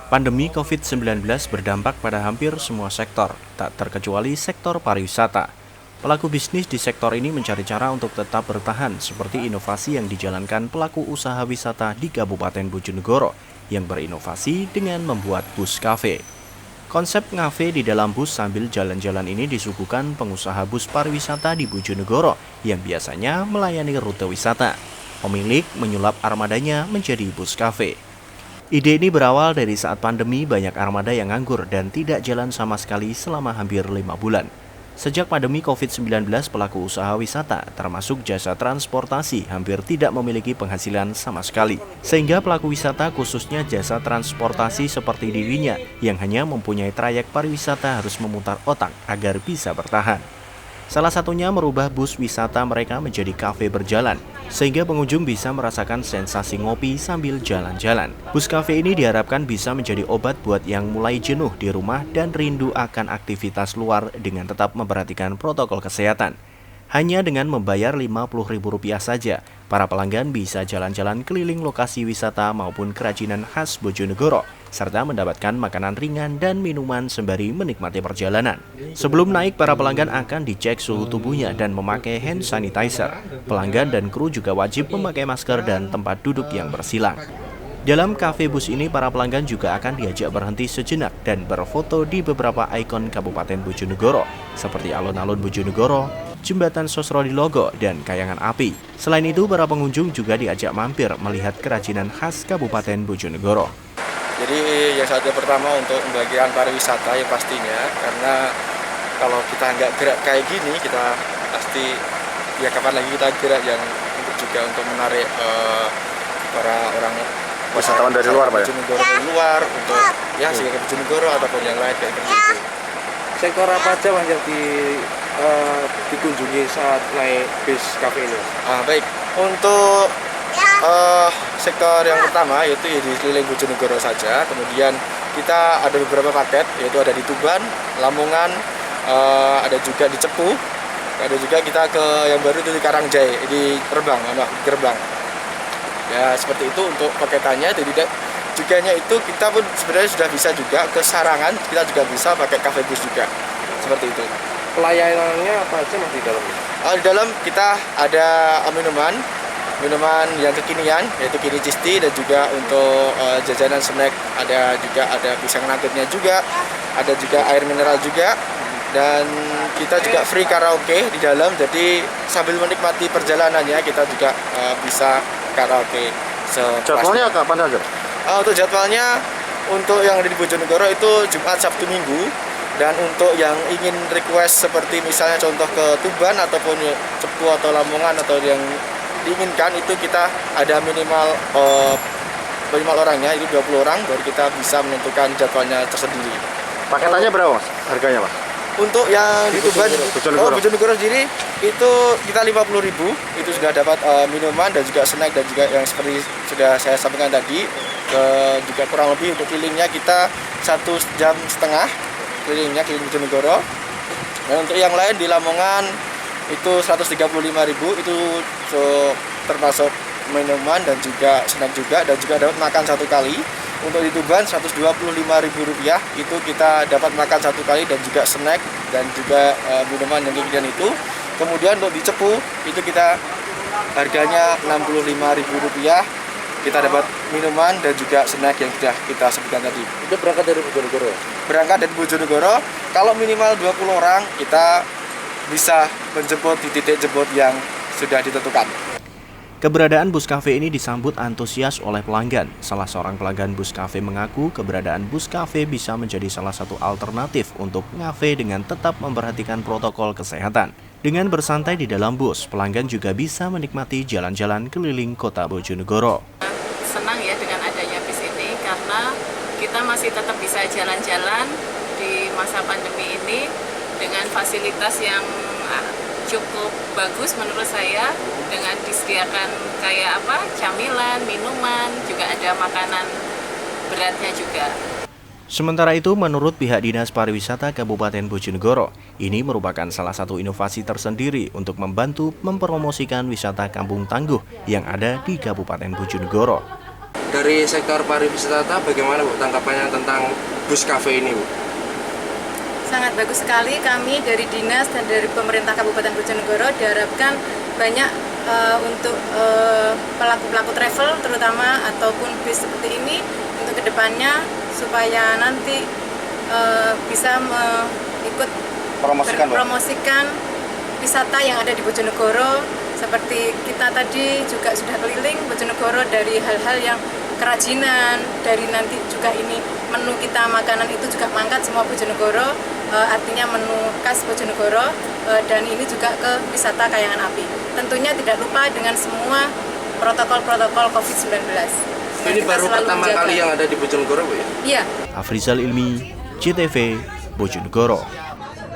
Pandemi COVID-19 berdampak pada hampir semua sektor, tak terkecuali sektor pariwisata. Pelaku bisnis di sektor ini mencari cara untuk tetap bertahan, seperti inovasi yang dijalankan pelaku usaha wisata di Kabupaten Bojonegoro, yang berinovasi dengan membuat bus kafe. Konsep ngafe di dalam bus sambil jalan-jalan ini disuguhkan pengusaha bus pariwisata di Bojonegoro, yang biasanya melayani rute wisata. Pemilik menyulap armadanya menjadi bus kafe. Ide ini berawal dari saat pandemi banyak armada yang nganggur dan tidak jalan sama sekali selama hampir 5 bulan. Sejak pandemi COVID-19, pelaku usaha wisata, termasuk jasa transportasi, hampir tidak memiliki penghasilan sama sekali. Sehingga pelaku wisata, khususnya jasa transportasi seperti dirinya, yang hanya mempunyai trayek pariwisata harus memutar otak agar bisa bertahan. Salah satunya merubah bus wisata mereka menjadi kafe berjalan, sehingga pengunjung bisa merasakan sensasi ngopi sambil jalan-jalan. Bus kafe ini diharapkan bisa menjadi obat buat yang mulai jenuh di rumah dan rindu akan aktivitas luar dengan tetap memperhatikan protokol kesehatan. Hanya dengan membayar Rp50.000 saja, para pelanggan bisa jalan-jalan keliling lokasi wisata maupun kerajinan khas Bojonegoro, serta mendapatkan makanan ringan dan minuman sembari menikmati perjalanan. Sebelum naik, para pelanggan akan dicek suhu tubuhnya dan memakai hand sanitizer. Pelanggan dan kru juga wajib memakai masker dan tempat duduk yang bersilang. Dalam kafe bus ini, para pelanggan juga akan diajak berhenti sejenak dan berfoto di beberapa ikon Kabupaten Bojonegoro, seperti alun-alun Bojonegoro, Jembatan Sosrodilogo, dan Kayangan Api. Selain itu, para pengunjung juga diajak mampir melihat kerajinan khas Kabupaten Bojonegoro. Jadi yang satu pertama untuk pembagian pariwisata ya pastinya, karena kalau kita nggak gerak kayak gini, kita pasti ya kapan lagi kita gerak yang untuk menarik para orang wisatawan dari luar, Pak ya? Bojonegoro dari luar untuk ya sehingga ke Bojonegoro ataupun yang lain kayak gitu. Sektor apa aja Mas yang dikunjungi saat naik bis kafe ini? Baik, untuk sektor yang pertama yaitu di keliling Bojonegoro saja. Kemudian kita ada beberapa paket, yaitu ada di Tuban, Lamongan, ada juga di Cepu, ada juga kita ke yang baru itu di Karangjai, di Gerbang. Ya seperti itu untuk paketannya. Jadi juganya itu kita pun sebenarnya sudah bisa juga ke Sarangan, kita juga bisa pakai kafe bus juga, seperti itu. Pelayanannya apa aja Mas di dalamnya? Di dalam kita ada minuman yang kekinian, yaitu Kini Cisti, dan juga untuk jajanan snack ada pisang nuggetnya juga, ada juga air mineral juga, dan kita juga free karaoke di dalam. Jadi sambil menikmati perjalanannya kita juga bisa karaoke. Jadwalnya kapan aja? Untuk jadwalnya, untuk yang ada di Bojonegoro itu Jumat, Sabtu, Minggu. Dan untuk yang ingin request seperti misalnya contoh ke Tuban ataupun Cepu atau Lamongan atau yang diinginkan, itu kita ada minimal orangnya, itu 20 orang, baru kita bisa menentukan jadwalnya tersendiri. Paketannya berapa Mas? Harganya Mas? Untuk yang di Tuban, Bojonegoro sendiri itu kita 50.000, itu sudah dapat minuman dan juga snack dan juga yang seperti sudah saya sampaikan tadi. Juga kurang lebih untuk kelilingnya kita 1,5 jam keliling Bojonegoro. Dan untuk yang lain di Lamongan itu 135.000, itu termasuk minuman dan juga snack juga, dan juga dapat makan satu kali. Untuk di Tuban 125.000 rupiah, itu kita dapat makan satu kali dan juga snack dan juga minuman yang kekinian itu. Kemudian untuk di Cepu itu kita harganya 65.000 rupiah, kita dapat minuman dan juga snack yang sudah kita sebutkan tadi. Itu berangkat dari Bojonegoro? Berangkat dari Bojonegoro, kalau minimal 20 orang kita bisa menjemput di titik jemput yang sudah ditentukan. Keberadaan bus kafe ini disambut antusias oleh pelanggan. Salah seorang pelanggan bus kafe mengaku keberadaan bus kafe bisa menjadi salah satu alternatif untuk ngafe dengan tetap memperhatikan protokol kesehatan. Dengan bersantai di dalam bus, pelanggan juga bisa menikmati jalan-jalan keliling kota Bojonegoro. Senang ya dengan adanya bis ini, karena kita masih tetap bisa jalan-jalan di masa pandemi ini dengan fasilitas yang cukup bagus menurut saya, dengan disediakan kayak camilan, minuman, juga ada makanan beratnya juga. Sementara itu, menurut pihak Dinas Pariwisata Kabupaten Bojonegoro, ini merupakan salah satu inovasi tersendiri untuk membantu mempromosikan wisata Kampung Tangguh yang ada di Kabupaten Bojonegoro. Dari sektor pariwisata bagaimana Bu tanggapannya tentang bus cafe ini Bu? Sangat bagus sekali. Kami dari dinas dan dari pemerintah Kabupaten Bojonegoro diharapkan banyak untuk pelaku-pelaku travel terutama ataupun bis seperti ini untuk kedepannya supaya nanti bisa ikut promosikan wisata yang ada di Bojonegoro. Seperti kita tadi juga sudah keliling Bojonegoro dari hal-hal yang kerajinan, dari nanti juga ini menu kita makanan itu juga mangkat semua Bojonegoro, artinya menu khas Bojonegoro, dan ini juga ke wisata Kayangan Api. Tentunya tidak lupa dengan semua protokol-protokol COVID-19. Ini baru pertama kali yang ada di Bojonegoro Bu ya? Iya. Afrizal Ilmi, JTV, Bojonegoro.